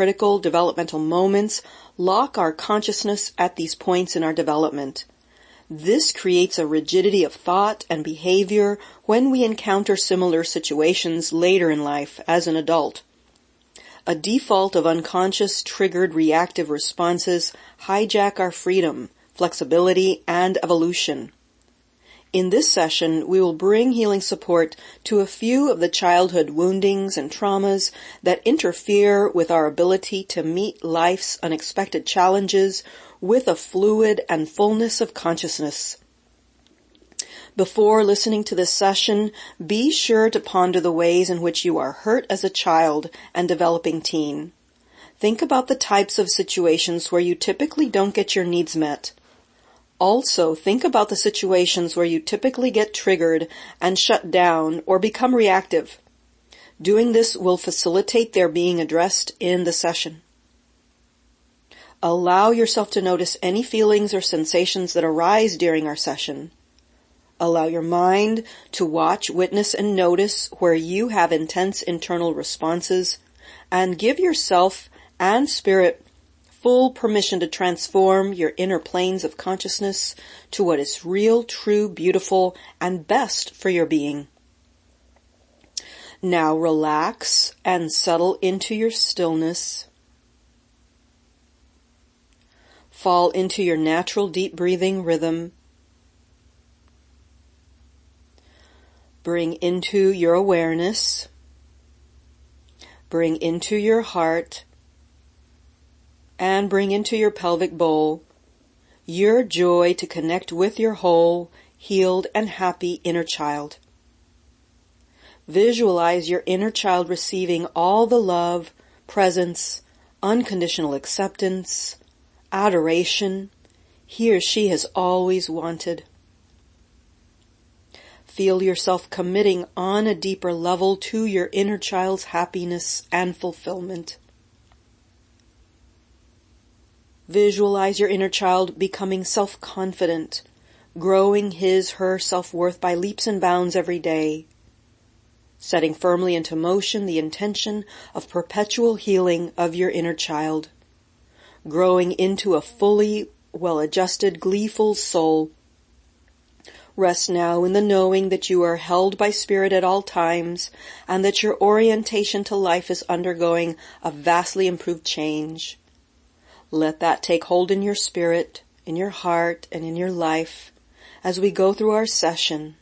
critical developmental moments lock our consciousness at these points in our development. This creates a rigidity of thought and behavior when we encounter similar situations later in life as an adult. A default of unconscious triggered reactive responses hijack our freedom, flexibility, and evolution. In this session, we will bring healing support to a few of the childhood woundings and traumas that interfere with our ability to meet life's unexpected challenges with a fluid and fullness of consciousness. Before listening to this session, be sure to ponder the ways in which you are hurt as a child and developing teen. Think about the types of situations where you typically don't get your needs met. Also, think about the situations where you typically get triggered and shut down or become reactive. Doing this will facilitate their being addressed in the session. Allow yourself to notice any feelings or sensations that arise during our session. Allow your mind to watch, witness, and notice where you have intense internal responses, and give yourself and spirit full permission to transform your inner planes of consciousness to what is real, true, beautiful, and best for your being. Now relax and settle into your stillness. Fall into your natural deep breathing rhythm. Bring into your awareness. Bring into your heart. And bring into your pelvic bowl your joy to connect with your whole, healed, and happy inner child. Visualize your inner child receiving all the love, presence, unconditional acceptance, adoration he or she has always wanted. Feel yourself committing on a deeper level to your inner child's happiness and fulfillment. Visualize your inner child becoming self-confident, growing his/her self-worth by leaps and bounds every day, setting firmly into motion the intention of perpetual healing of your inner child, growing into a fully well-adjusted, gleeful soul. Rest now in the knowing that you are held by spirit at all times and that your orientation to life is undergoing a vastly improved change. Let that take hold in your spirit, in your heart, and in your life as we go through our session.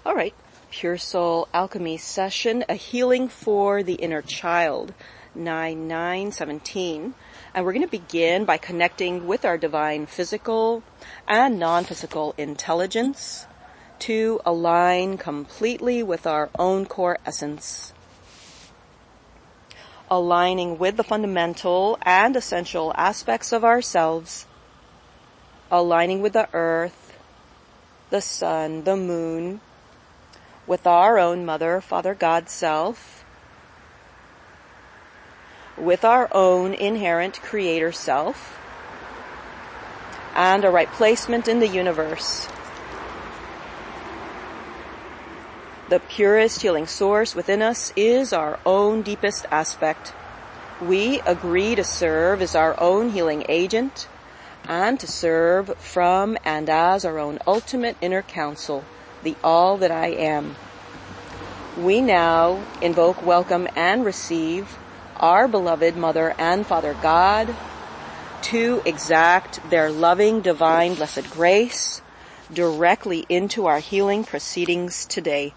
All right, Pure Soul Alchemy session, a healing for the inner child, 9/9/17. And we're going to begin by connecting with our divine physical and non-physical intelligence to align completely with our own core essence. Aligning with the fundamental and essential aspects of ourselves, aligning with the earth, the sun, the moon, with our own Mother, Father, God self, with our own inherent creator self, and a right placement in the universe. The purest healing source within us is our own deepest aspect. We agree to serve as our own healing agent and to serve from and as our own ultimate inner counsel, the all that I am. We now invoke, welcome, and receive our beloved Mother and Father God to exact their loving, divine, blessed grace directly into our healing proceedings today.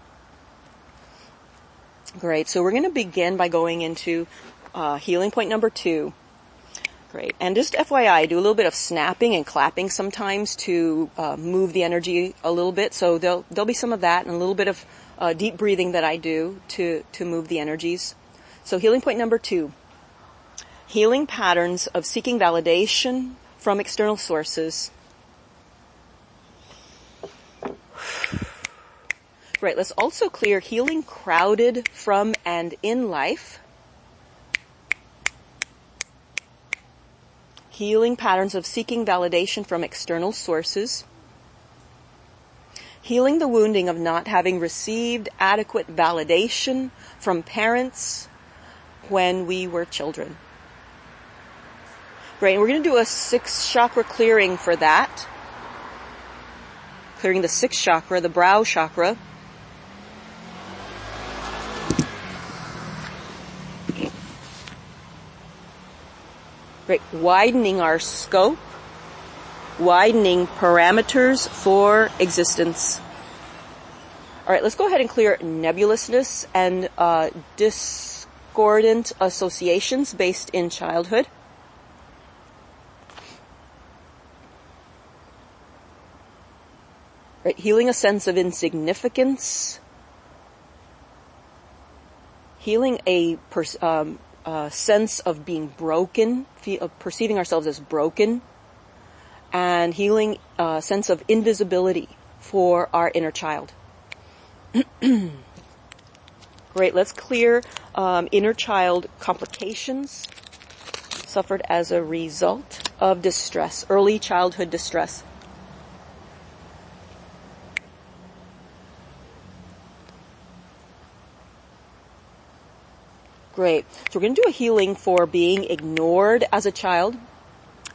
Great. So we're going to begin by going into healing point number 2. Great. And just FYI, I do a little bit of snapping and clapping sometimes to move the energy a little bit. So there'll be some of that and a little bit of deep breathing that I do to move the energies. So healing point number 2. Healing patterns of seeking validation from external sources. Right, let's also clear healing crowded from and in life. Healing patterns of seeking validation from external sources. Healing the wounding of not having received adequate validation from parents when we were children. Great, and we're going to do a 6th chakra clearing for that. Clearing the 6th chakra, the brow chakra. Great, widening our scope, widening parameters for existence. All right, let's go ahead and clear nebulousness and discordant associations based in childhood. Right, healing a sense of insignificance, healing a sense of being broken, of perceiving ourselves as broken, and healing a sense of invisibility for our inner child. Great, let's clear inner child complications suffered as a result of distress, early childhood distress. Great. So we're going to do a healing for being ignored as a child,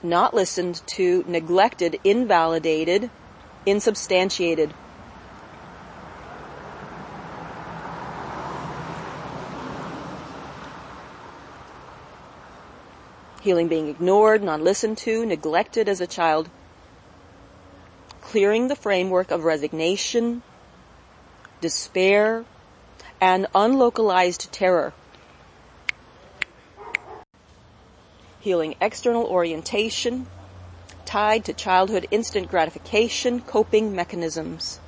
not listened to, neglected, invalidated, insubstantiated. Healing being ignored, not listened to, neglected as a child. Clearing the framework of resignation, despair, and unlocalized terror. Healing external orientation, tied to childhood instant gratification coping mechanisms.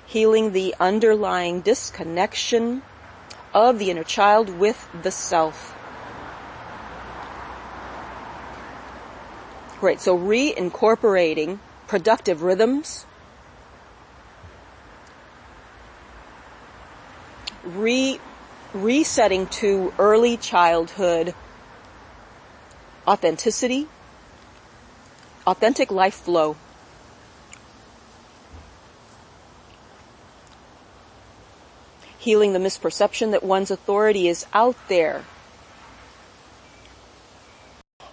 Healing the underlying disconnection of the inner child with the self. Great, so reincorporating productive rhythms, resetting to early childhood authenticity, authentic life flow. Healing the misperception that one's authority is out there.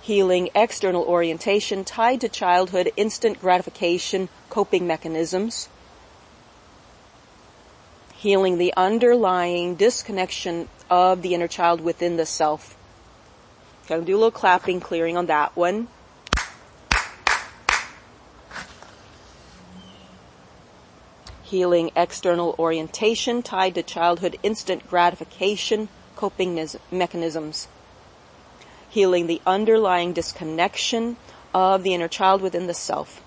Healing external orientation tied to childhood instant gratification coping mechanisms. Healing the underlying disconnection of the inner child within the self. Okay, I'll do a little clapping, clearing on that one. Healing external orientation tied to childhood instant gratification coping mechanisms. Healing the underlying disconnection of the inner child within the self.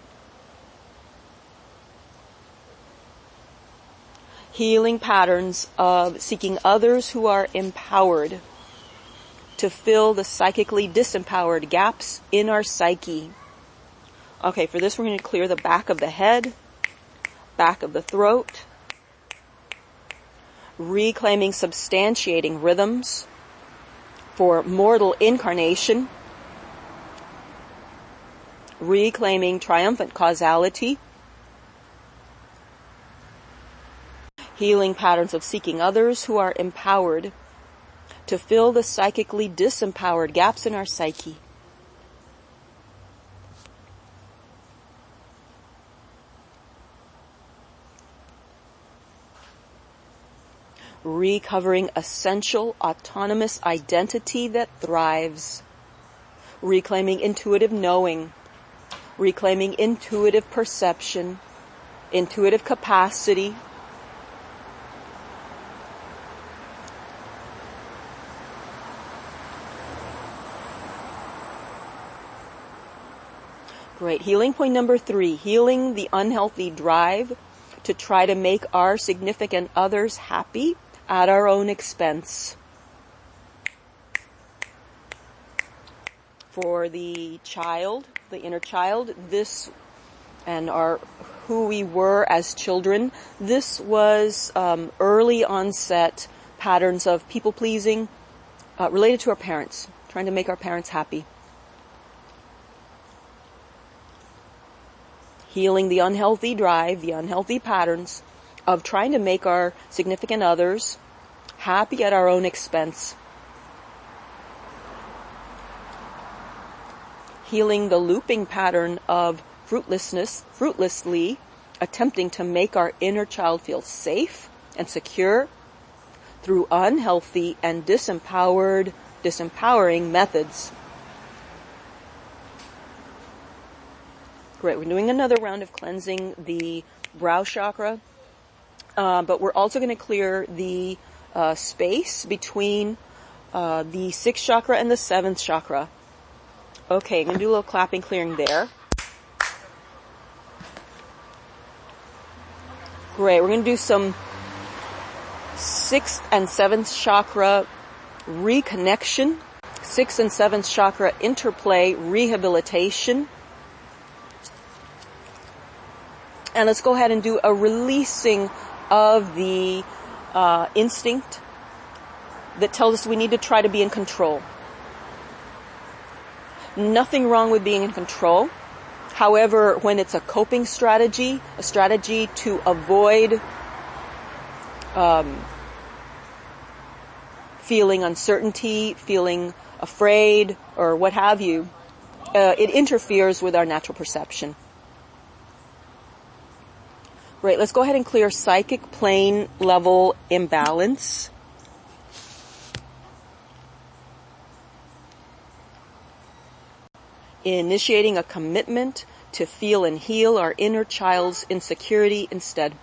Healing patterns of seeking others who are empowered to fill the psychically disempowered gaps in our psyche. Okay, for this we're going to clear the back of the head, back of the throat, reclaiming substantiating rhythms for mortal incarnation, reclaiming triumphant causality, healing patterns of seeking others who are empowered to fill the psychically disempowered gaps in our psyche. Recovering essential autonomous identity that thrives. Reclaiming intuitive knowing. Reclaiming intuitive perception. Intuitive capacity. Great. Healing point number 3. Healing the unhealthy drive to try to make our significant others happy at our own expense. For the child, the inner child, this and who we were as children, this was early onset patterns of people pleasing related to our parents, trying to make our parents happy. Healing the unhealthy drive, the unhealthy patterns of trying to make our significant others happy at our own expense. Healing the looping pattern of fruitlessly attempting to make our inner child feel safe and secure through unhealthy and disempowering methods. Great, we're doing another round of cleansing the brow chakra, but we're also going to clear the space between the 6th chakra and the 7th chakra. Okay, I'm going to do a little clapping, clearing there. Great, we're going to do some 6th and 7th chakra reconnection, 6th and 7th chakra interplay rehabilitation. And let's go ahead and do a releasing of the instinct that tells us we need to try to be in control. Nothing wrong with being in control. However, when it's a coping strategy, a strategy to avoid feeling uncertainty, feeling afraid, or what have you, it interferes with our natural perception. Right, let's go ahead and clear psychic plane level imbalance. Initiating a commitment to feel and heal our inner child's insecurity instead.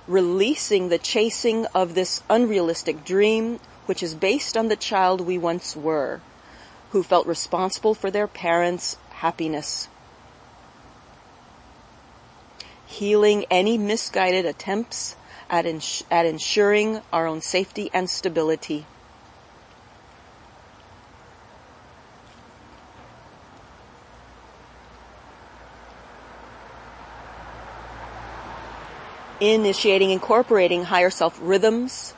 Releasing the chasing of this unrealistic dream, which is based on the child we once were, who felt responsible for their parents' happiness. Healing any misguided attempts at ensuring our own safety and stability. Incorporating higher self rhythms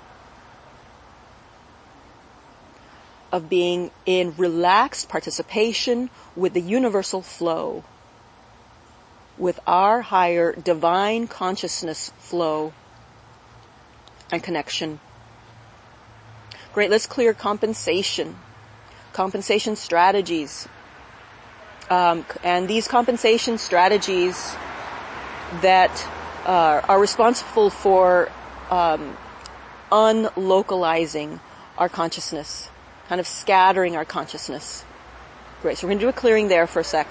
of being in relaxed participation with the universal flow, with our higher divine consciousness flow and connection. Great, let's clear compensation strategies. And these compensation strategies that are responsible for unlocalizing our consciousness, kind of scattering our consciousness. Great, so we're going to do a clearing there for a sec.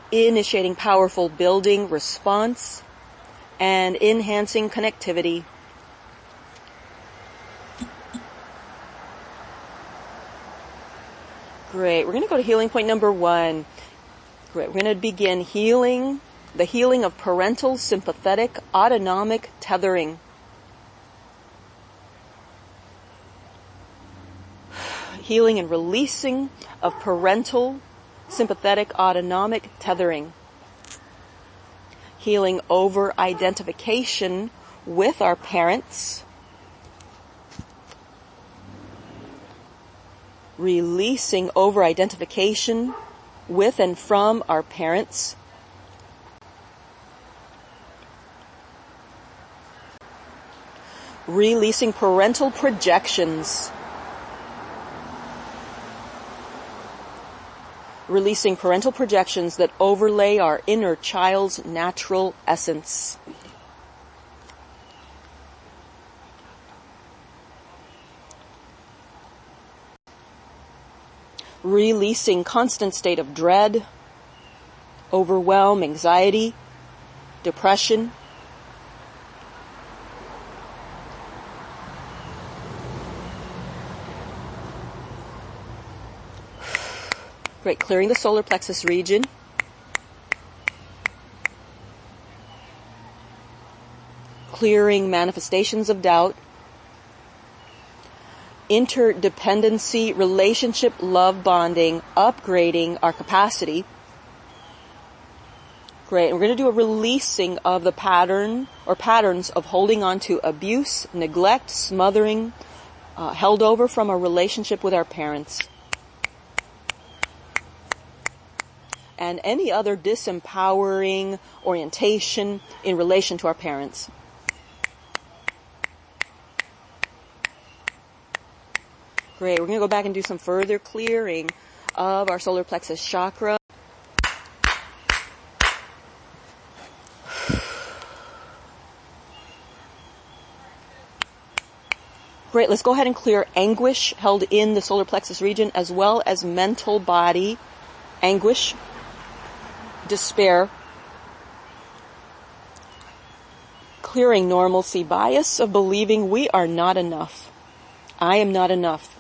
Initiating powerful building response and enhancing connectivity. Great. We're going to go to healing point number 1. Great. We're going to begin the healing of parental sympathetic autonomic tethering. Healing and releasing of parental sympathetic autonomic tethering. Healing over identification with our parents. Releasing over identification with and from our parents. Releasing parental projections. Releasing parental projections that overlay our inner child's natural essence. Releasing constant state of dread, overwhelm, anxiety, depression. Great, clearing the solar plexus region. Clearing manifestations of doubt. Interdependency, relationship, love bonding, upgrading our capacity. Great. And we're going to do a releasing of the pattern or patterns of holding on to abuse, neglect, smothering, held over from our relationship with our parents. and any other disempowering orientation in relation to our parents. Great. We're going to go back and do some further clearing of our solar plexus chakra. Great. Let's go ahead and clear anguish held in the solar plexus region, as well as mental body anguish, despair. Clearing normalcy bias of believing we are not enough. I am not enough.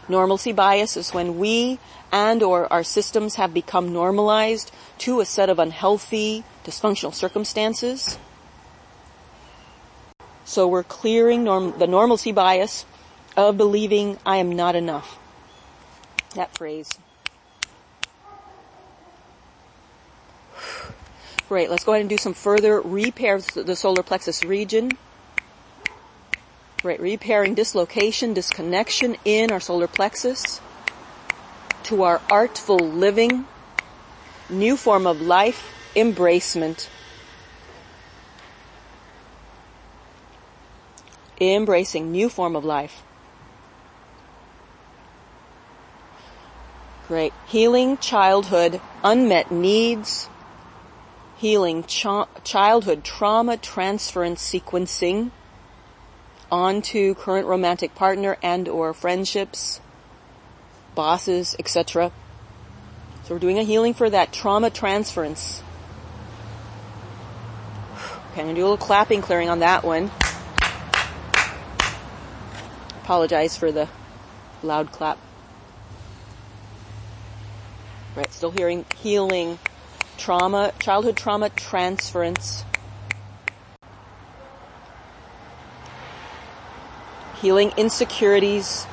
Normalcy bias is when we and or our systems have become normalized to a set of unhealthy, dysfunctional circumstances. So we're clearing the normalcy bias of believing I am not enough. That phrase. Great. Let's go ahead and do some further repair of the solar plexus region. Right, repairing dislocation, disconnection in our solar plexus to our artful living, new form of life, embracement. Embracing new form of life. Great. Healing childhood unmet needs, healing childhood trauma transference sequencing onto current romantic partner and or friendships, bosses, etc. So we're doing a healing for that trauma transference. Okay, I'm going to do a little clapping, clearing on that one. Apologize for the loud clap. Right, still healing trauma, childhood trauma transference. Healing insecurities,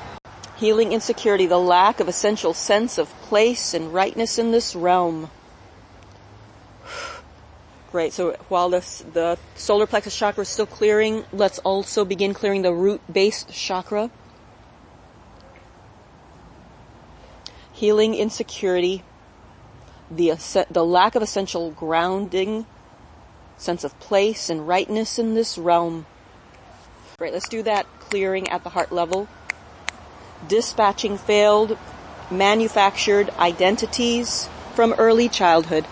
the lack of essential sense of place and rightness in this realm. Great, so while the solar plexus chakra is still clearing, let's also begin clearing the root base chakra. Healing insecurity, the lack of essential grounding, sense of place and rightness in this realm. Great, let's do that clearing at the heart level. Dispatching failed, manufactured identities from early childhood.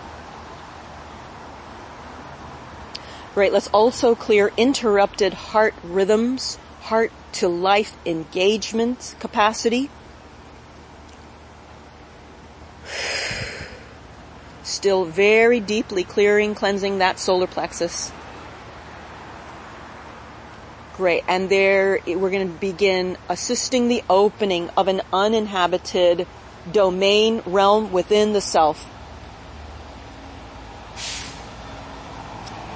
Great, let's also clear interrupted heart rhythms, heart to life engagement capacity. Still very deeply clearing, cleansing that solar plexus. Great, and there we're going to begin assisting the opening of an uninhabited domain realm within the self.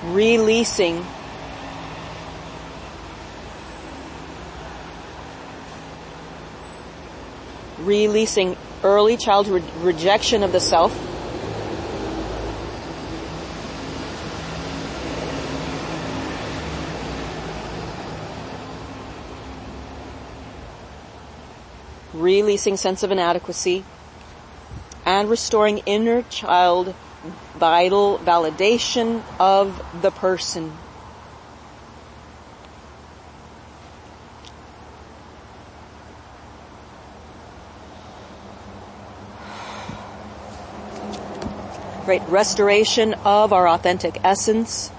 Releasing early childhood rejection of the self. Releasing sense of inadequacy, and restoring inner child vital validation of the person. Great. Restoration of our authentic essence,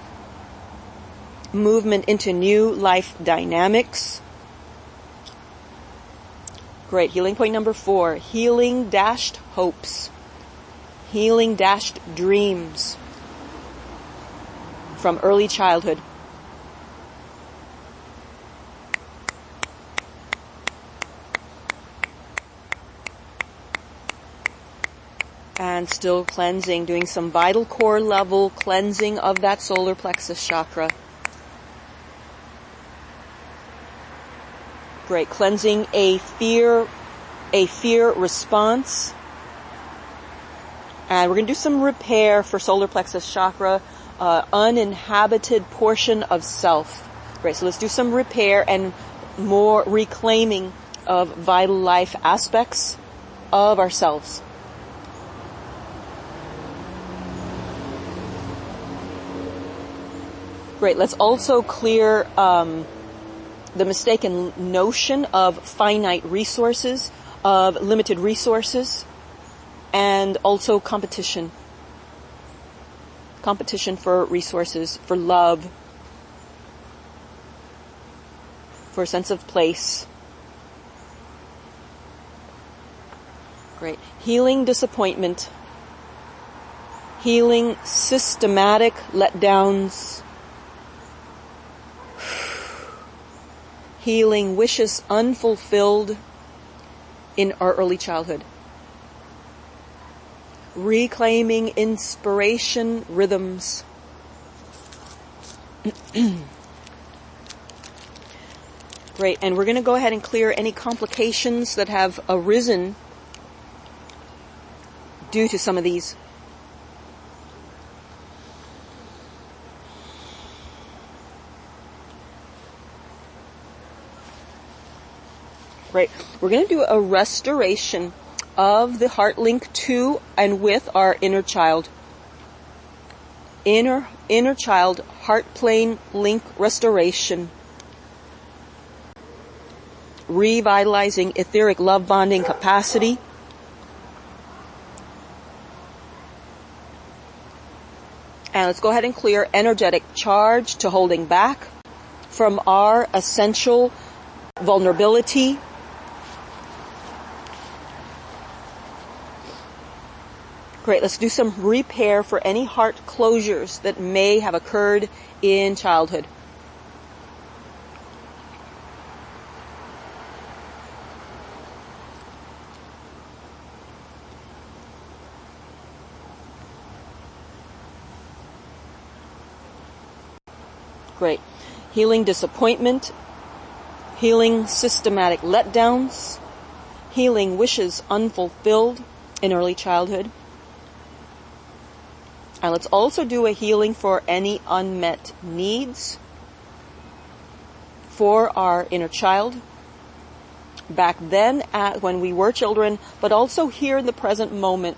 movement into new life dynamics. Great. Healing point number 4. Healing dashed hopes. Healing dashed dreams from early childhood. And still cleansing, doing some vital core level cleansing of that solar plexus chakra. Great. Cleansing a fear response. And we're going to do some repair for solar plexus chakra, uninhabited portion of self. Great. So let's do some repair and more reclaiming of vital life aspects of ourselves. Great. Let's also clear the mistaken notion of finite resources, of limited resources, and also competition. Competition for resources, for love, for a sense of place. Great. Healing disappointment. Healing systematic letdowns. Healing wishes unfulfilled in our early childhood. Reclaiming inspiration rhythms. Great, and we're going to go ahead and clear any complications that have arisen due to some of these. Great, we're going to do a restoration of the heart link to and with our inner child. Inner child heart plane link restoration. Revitalizing etheric love bonding capacity. And let's go ahead and clear energetic charge to holding back from our essential vulnerability. Great, let's do some repair for any heart closures that may have occurred in childhood. Great. Healing disappointment, healing systematic letdowns, healing wishes unfulfilled in early childhood. And let's also do a healing for any unmet needs for our inner child back then when we were children, but also here in the present moment,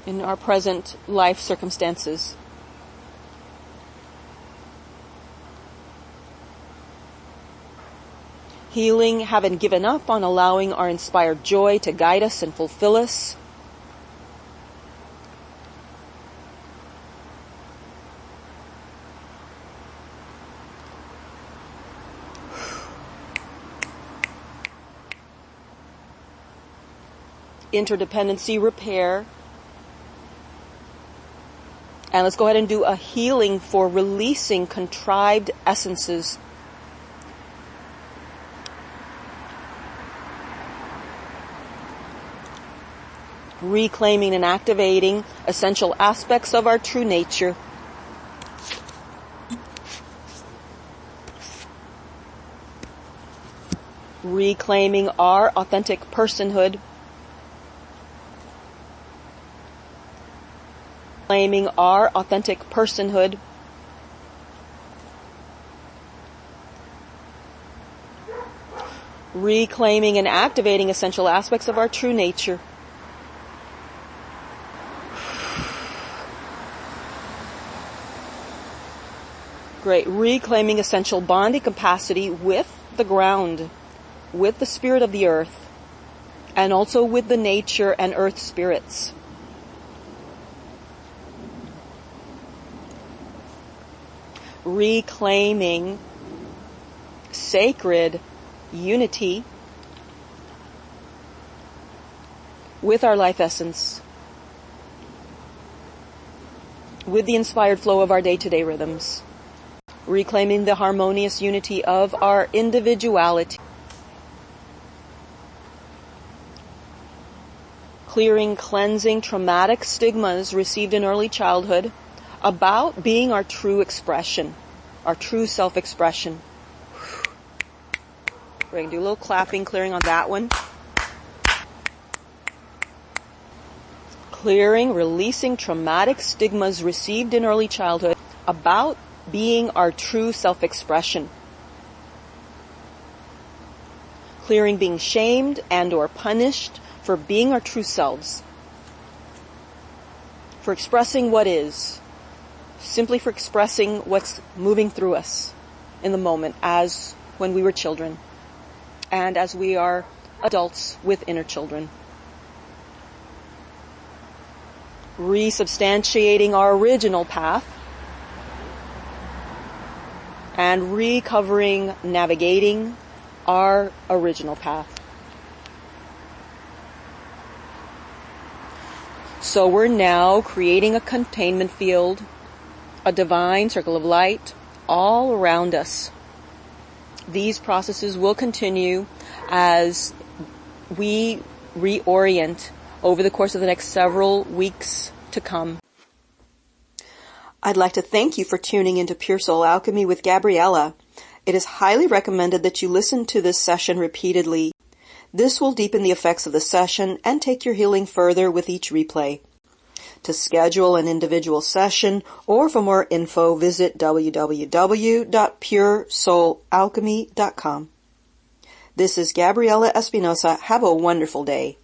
in our present life circumstances. Healing, having given up on allowing our inspired joy to guide us and fulfill us. Interdependency repair. And let's go ahead and do a healing for releasing contrived essences. Reclaiming and activating essential aspects of our true nature. Reclaiming our authentic personhood. Reclaiming our authentic personhood. Reclaiming and activating essential aspects of our true nature. Great. Reclaiming essential bonding capacity with the ground, with the spirit of the earth, and also with the nature and earth spirits. Reclaiming sacred unity with our life essence, with the inspired flow of our day-to-day rhythms. Reclaiming the harmonious unity of our individuality. Clearing, cleansing traumatic stigmas received in early childhood about being our true expression, our true self-expression. We're going to do a little clapping, clearing on that one. Clearing, releasing traumatic stigmas received in early childhood about being our true self-expression. Clearing being shamed and or punished for being our true selves. For expressing what is. simply for expressing what's moving through us in the moment, as when we were children and as we are adults with inner children. Resubstantiating our original path and recovering, navigating our original path. So we're now creating a containment field, a divine circle of light all around us. These processes will continue as we reorient over the course of the next several weeks to come. I'd like to thank you for tuning into Pure Soul Alchemy with Gabriella. It is highly recommended that you listen to this session repeatedly. This will deepen the effects of the session and take your healing further with each replay. To schedule an individual session or for more info, visit www.puresoulalchemy.com. This is Gabriella Espinosa. Have a wonderful day.